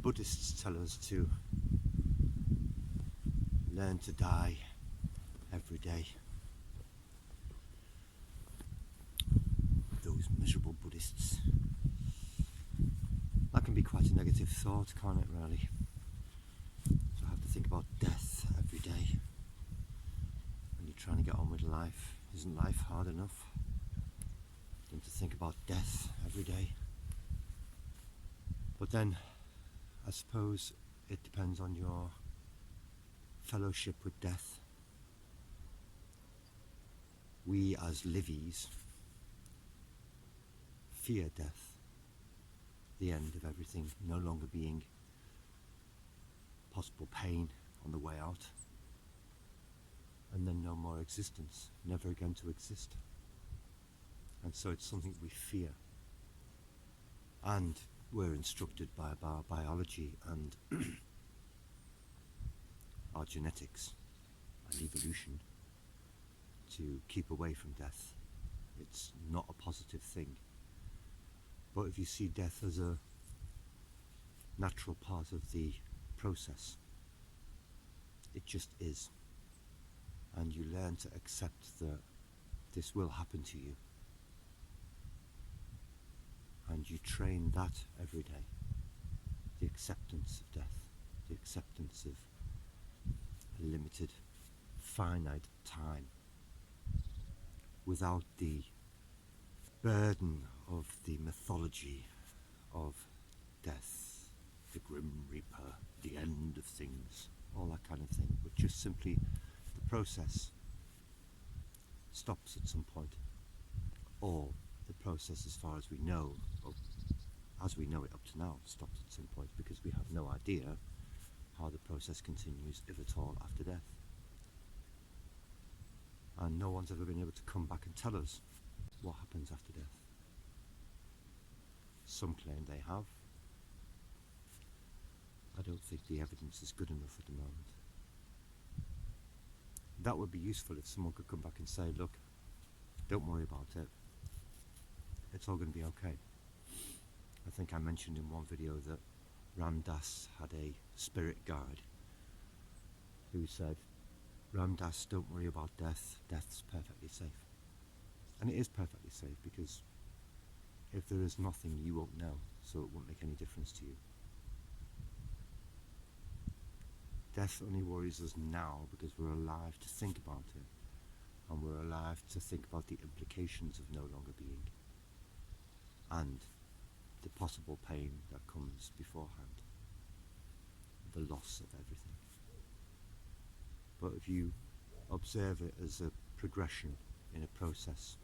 Buddhists tell us to learn to die every day. Those miserable Buddhists. That can be quite a negative thought, can't it, really? To have to think about death every day when you're trying to get on with life. Isn't life hard enough than to think about death every day? But then, I suppose it depends on your fellowship with death. We as livies fear death, the end of everything, no longer being possible pain on the way out, and then no more existence, never again to exist. And so it's something we fear. And we're instructed by our biology and our genetics and evolution to keep away from death. It's not a positive thing. But if you see death as a natural part of the process, it just is. And you learn to accept that this will happen to you. And you train that every day. The acceptance of death, the acceptance of a limited, finite time, without the burden of the mythology of death, the grim reaper, the end of things, all that kind of thing, but just simply the process stops at some point, or the process, as far as we know, or as we know it up to now, stops at some point, because we have no idea how the process continues, if at all, after death. And no one's ever been able to come back and tell us what happens after death. Some claim they have. I don't think the evidence is good enough at the moment. That would be useful if someone could come back and say, look, don't worry about it. It's all going to be okay. I think I mentioned in one video that Ram Dass had a spirit guide who said, Ram Dass, don't worry about death. Death's perfectly safe. And it is perfectly safe, because if there is nothing, you won't know, so it won't make any difference to you. Death only worries us now because we're alive to think about it, and we're alive to think about the implications of no longer being, and the possible pain that comes beforehand, the loss of everything. But if you observe it as a progression in a process,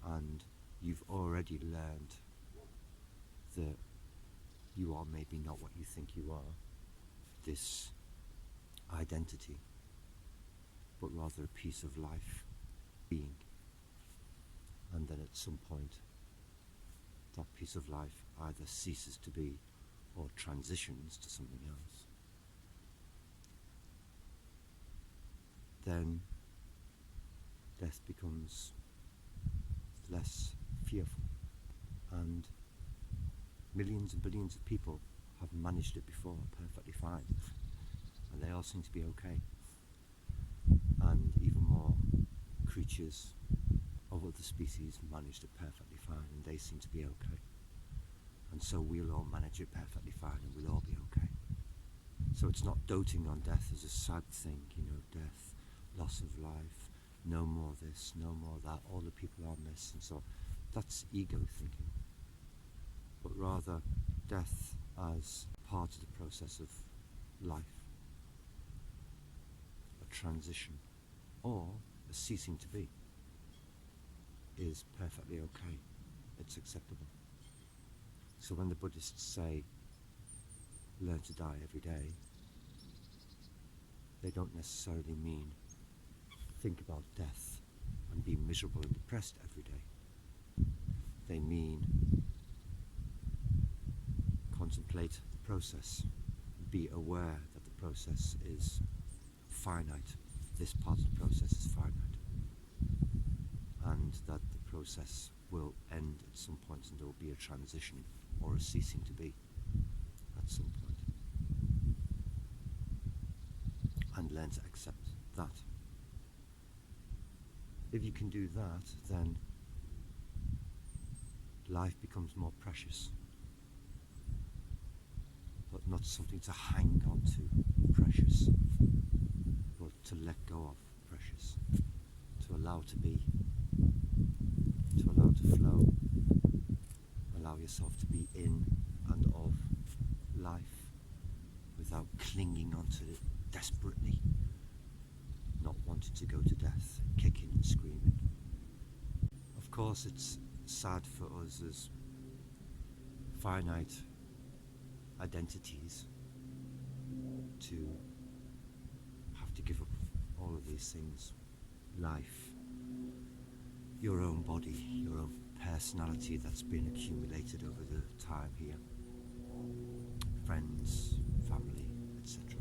and you've already learned that you are maybe not what you think you are, this identity, but rather a piece of life being, and then at some point that piece of life either ceases to be or transitions to something else, then death becomes less fearful. And millions and billions of people have managed it before perfectly fine, and they all seem to be okay. And even more creatures of other species managed it perfectly fine, and they seem to be okay. And so we'll all manage it perfectly fine, and we'll all be okay. So it's not doting on death as a sad thing, you know, death, loss of life, no more this, no more that, all the people I miss, and so that's ego thinking. But rather death as part of the process of life, a transition, or a ceasing to be, is perfectly okay. It's acceptable. So when the Buddhists say, learn to die every day, they don't necessarily mean think about death and be miserable and depressed every day. They mean contemplate the process, be aware that the process is finite, this part of the process is finite, and that the process will end at some point, and there will be a transition or a ceasing to be at some point. learn to accept that. If you can do that, then life becomes more precious, but not something to hang on to, precious, but to let go of, precious, to allow to be, to allow to flow, allow yourself to be in and of life without clinging onto it desperately, not wanting to go to death, kicking and screaming. Of course, it's sad for us as finite identities to have to give up all of these things. Life, your own body, your own personality that's been accumulated over the time here, friends, family, etc.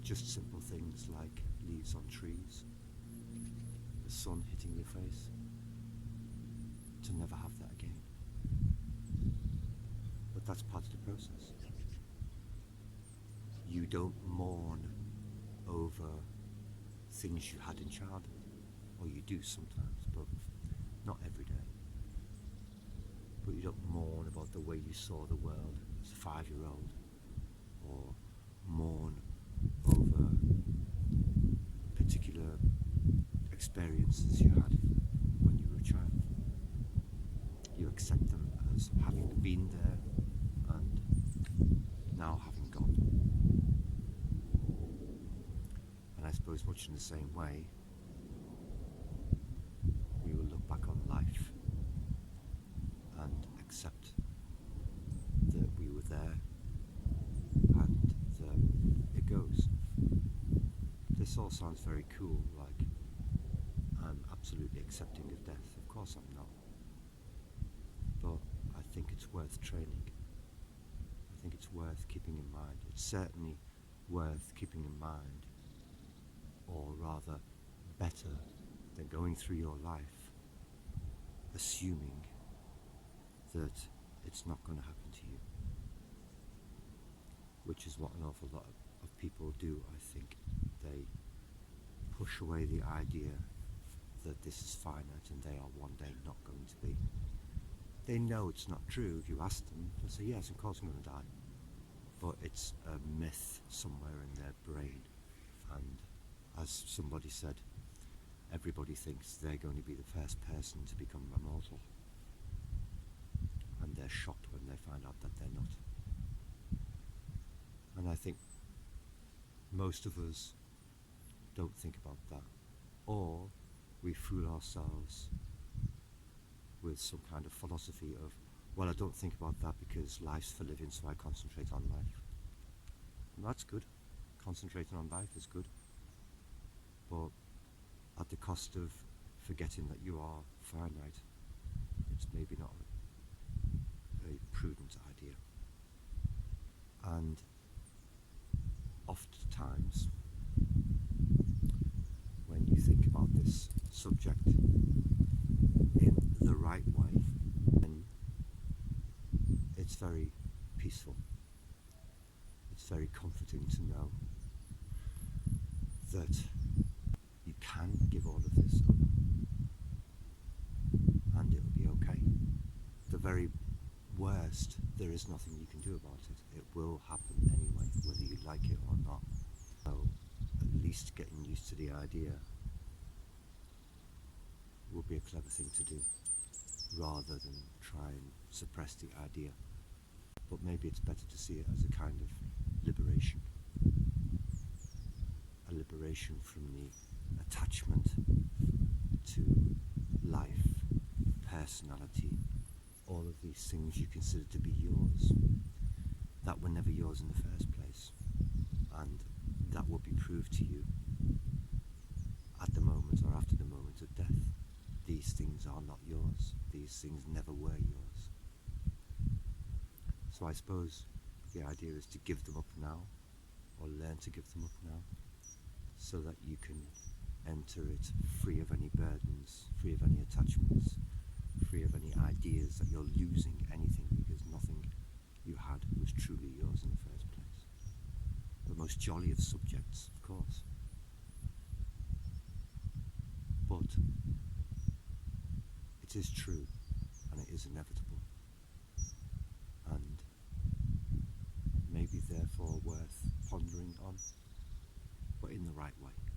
Just simple things like leaves on trees, the sun hitting your face, to never have that again. But that's part of the process. You don't mourn over things you had in childhood, or you do sometimes, but not every day. But you don't mourn about the way you saw the world as a 5-year-old, or mourn over particular experiences you had when you were a child. You accept them as having been there and now having gone. And I suppose much in the same way, we will look back on life and accept that we were there and that it goes. This all sounds very cool, like I'm absolutely accepting of death. Of course I'm not. But I think it's worth training. I think it's worth keeping in mind. It's certainly worth keeping in mind, or rather better than going through your life assuming that it's not going to happen to you, which is what an awful lot of people do, I think. They push away the idea that this is finite and they are one day not going to be. They know it's not true. If you ask them, they'll say, yes, of course I'm going to die. But it's a myth somewhere in their brain. And as somebody said, everybody thinks they're going to be the first person to become immortal. And they're shocked when they find out that they're not. And I think most of us don't think about that. Or we fool ourselves with some kind of philosophy of, well, I don't think about that because life's for living, so I concentrate on life. And that's good. Concentrating on life is good. But at the cost of forgetting that you are finite, it's maybe not a prudent idea. And oftentimes, when you think about this subject in the right way, then it's very peaceful. It's very comforting to know that you can give all of this up and it'll be okay. The very worst, there is nothing you can do about it. It will happen anyway, whether you like it or not. So at least getting used to the idea will be a clever thing to do, rather than try and suppress the idea. But maybe it's better to see it as a kind of liberation. A liberation from the attachment to life, personality, all of these things you consider to be yours, that were never yours in the first place. And that will be proved to you at the moment or after the moment of death. These things are not yours. These things never were yours. So I suppose the idea is to give them up now, or learn to give them up now, so that you can enter it free of any burdens, free of any attachments, free of any ideas that you're losing anything, because nothing you had was truly yours in the first place. But most most jolly of subjects, of course. But it is true, and it is inevitable, and maybe therefore worth pondering on, but in the right way.